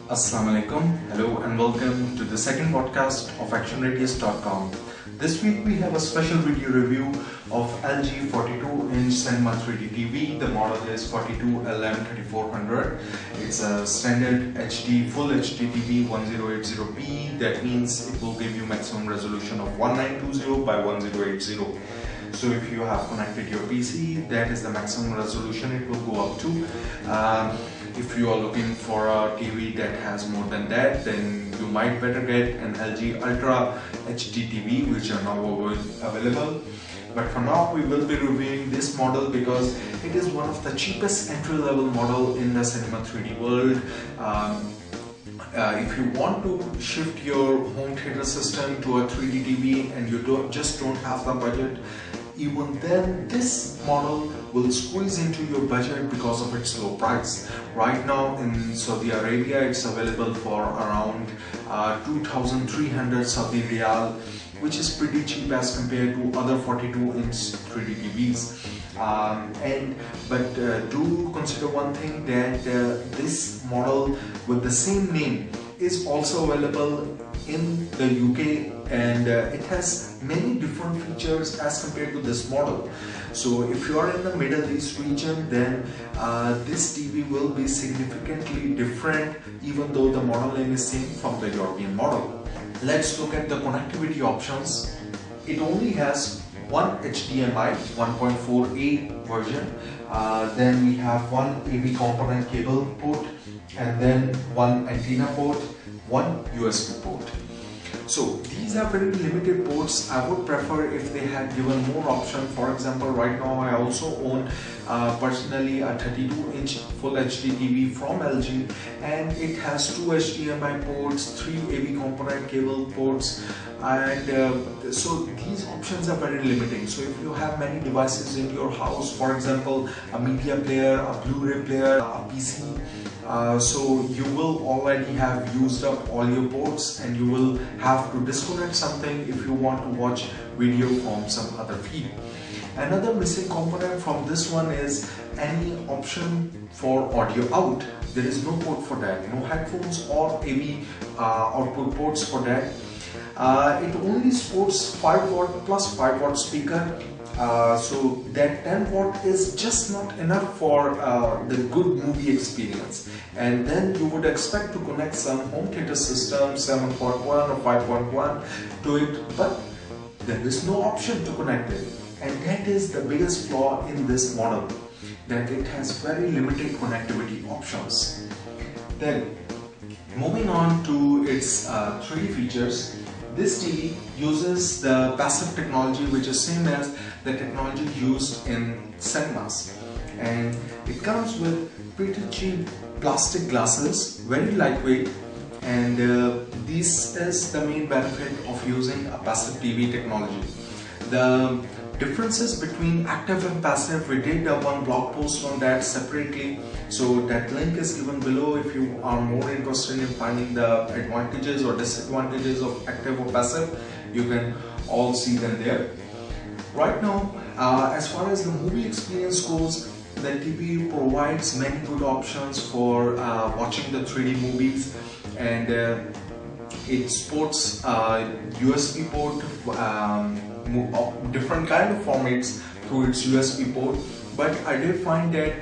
Assalamu alaikum, hello and welcome to the second podcast of ActionRadius.com. This week we have a special video review of LG 42-inch Cinema 3D TV. The model is 42LM3400. It's a standard HD, full HD TV 1080p. That means it will give you maximum resolution of 1920 by 1080. So if you have connected your PC, that is the maximum resolution it will go up to. If you are looking for a TV that has more than that, then you might better get an LG Ultra HD TV, which are now available. But for now, we will be reviewing this model because it is one of the cheapest entry-level model in the Cinema 3D world. If you want to shift your home theater system to a 3D TV and you just don't have the budget, even then this model will squeeze into your budget because of its low price. Right now in Saudi Arabia, it's available for around 2,300 Saudi Riyal, which is pretty cheap as compared to other 42-inch 3D TVs. But do consider one thing, that this model with the same name is also available in the UK, and it has many different features as compared to this model. So if you are in the Middle East region, then this TV will be significantly different, even though the model name is same from the European model. Let's look at the connectivity options. It only has one HDMI 1.4a version, then we have one AV component cable port, and then one antenna port, one USB port. So these are very limited ports. I would prefer if they had given more option. For example, right now I also own personally a 32-inch full HD TV from LG, and it has two HDMI ports, three AV component cable ports, and so these options are very limiting. So if you have many devices in your house, for example a media player, a Blu-ray player, a PC, so you will already have used up all your ports, and you will have to disconnect something if you want to watch video from some other feed. Another missing component from this one is any option for audio out. There is no port for that, no headphones or AV output ports for that. It only supports 5 watt plus 5 watt speaker. So that 10 watt is just not enough for the good movie experience, and then you would expect to connect some home theater system 7.1 or 5.1 to it, but there is no option to connect it, and that is the biggest flaw in this model, that it has very limited connectivity options. Then moving on to its 3D features. This TV uses the passive technology, which is same as the technology used in cinemas, and it comes with pretty cheap plastic glasses, very lightweight, and this is the main benefit of using a passive TV technology. The differences between active and passive, we did one blog post on that separately, so that link is given below if you are more interested in finding the advantages or disadvantages of active or passive. You can all see them there. Right now, as far as the movie experience goes, the TV provides many good options for watching the 3D movies, and it supports USB port, different kind of formats through its USB port, but I did find that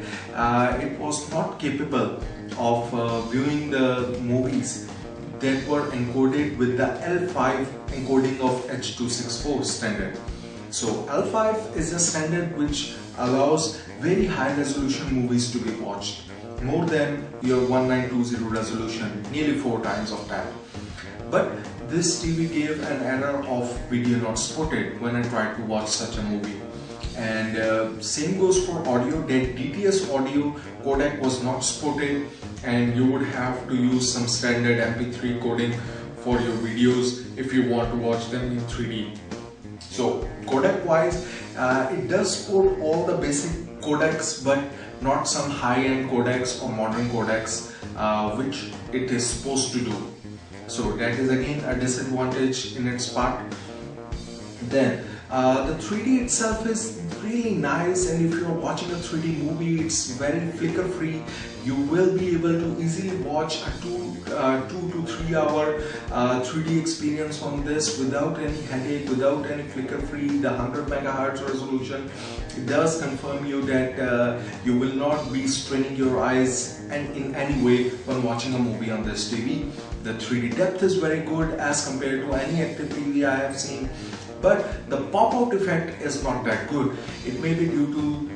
it was not capable of viewing the movies that were encoded with the L5 encoding of H.264 standard. So L5 is a standard which allows very high resolution movies to be watched, more than your 1920 resolution, nearly 4 times of that. But this TV gave an error of video not supported when I tried to watch such a movie. And same goes for audio, that DTS audio codec was not supported, and you would have to use some standard MP3 coding for your videos if you want to watch them in 3D. So codec wise, it does support all the basic codecs, but not some high-end codecs or modern codecs which it is supposed to do. So that is again a disadvantage in its part. Then the 3D itself is really nice, and if you're watching a 3D movie, it's very flicker free. You will be able to easily watch a 2 to 3 hour 3D experience on this without any headache, without any flicker free. The 100 megahertz resolution, it does confirm you that you will not be straining your eyes and in any way when watching a movie on this TV. The 3D depth is very good as compared to any active TV I have seen, but the pop-out effect is not that good. It may be due to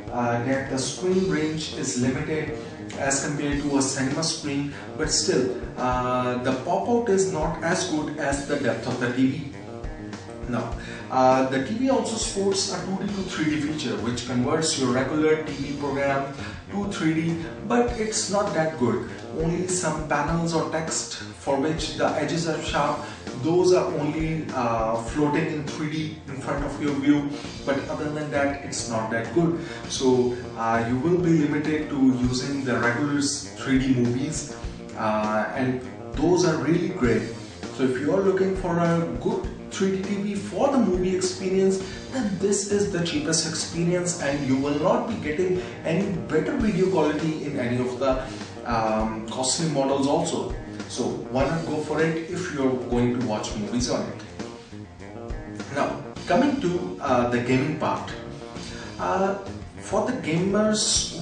that the screen range is limited as compared to a cinema screen, but still the pop-out is not as good as the depth of the TV. Now, the TV also sports a 2D to 3D feature which converts your regular TV program to 3D, but it's not that good. Only some panels or text for which the edges are sharp, those are only floating in 3D in front of your view, but other than that it's not that good. So you will be limited to using the regular 3D movies, and those are really great. So if you are looking for a good 3D TV for the movie experience, then this is the cheapest experience, and you will not be getting any better video quality in any of the costly models also. So why not go for it if you're going to watch movies on it. Now, coming to the gaming part. For the gamers,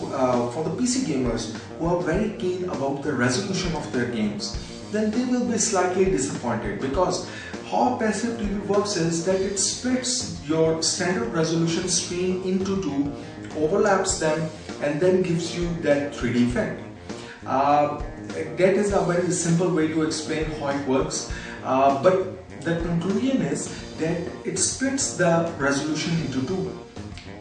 for the PC gamers who are very keen about the resolution of their games, then they will be slightly disappointed, because how passive TV works is that it splits your standard resolution screen into two, overlaps them, and then gives you that 3D effect. That is a very simple way to explain how it works, but the conclusion is that it splits the resolution into two,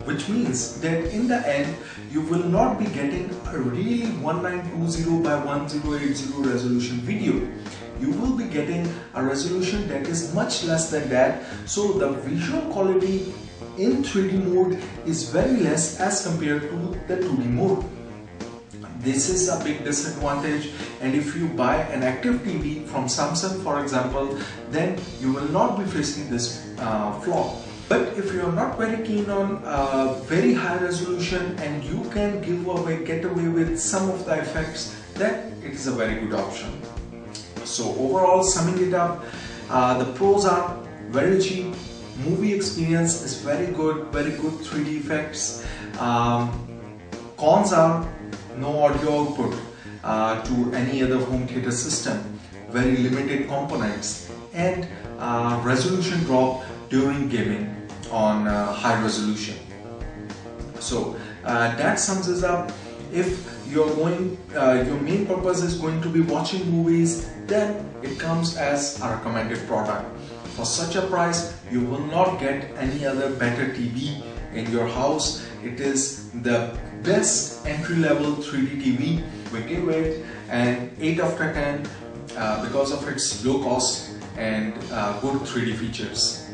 which means that in the end you will not be getting a really 1920 by 1080 resolution video. You will be getting a resolution that is much less than that, so the visual quality in 3D mode is very less as compared to the 2D mode. This is a big disadvantage, and if you buy an active TV from Samsung, for example, then you will not be facing this flaw. But if you are not very keen on very high resolution and you can get away with some of the effects, then it is a very good option. So overall, summing it up, the pros are very cheap, movie experience is very good 3D effects. Cons are no audio output to any other home theater system, very limited components, and resolution drop during gaming on high resolution. So that sums us up. If you're going, your main purpose is going to be watching movies, then it comes as a recommended product. For such a price, you will not get any other better TV in your house. It is the best entry-level 3D TV. We give it an 8 after 10 because of its low cost and good 3D features.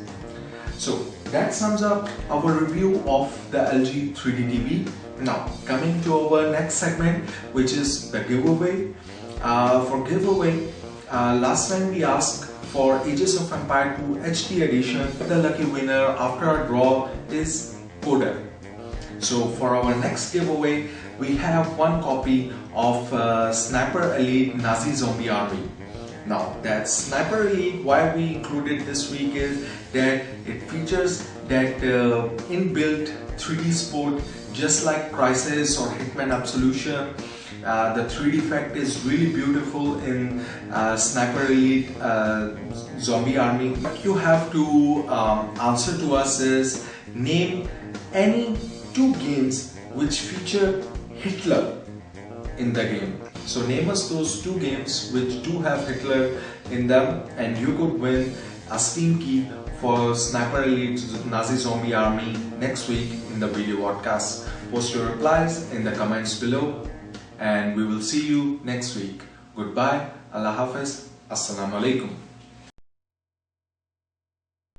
So that sums up our review of the LG 3D TV. Now coming to our next segment, which is the giveaway. For giveaway, last time we asked for Ages of Empire 2 HD edition. The lucky winner after our draw is Coder. So for our next giveaway, we have one copy of Sniper Elite Nazi Zombie Army. Now that Sniper Elite, why we included this week is that it features that inbuilt 3D sport, just like Crisis or Hitman Absolution. The 3D effect is really beautiful in Sniper Elite Zombie Army. What you have to answer to us is name any 2 games which feature Hitler in the game. So name us those 2 games which do have Hitler in them, and you could win a Steam key for Sniper Elite Nazi Zombie Army next week in the video podcast. Post your replies in the comments below, and we will see you next week. Goodbye, Allah Hafiz, Assalamu Alaikum.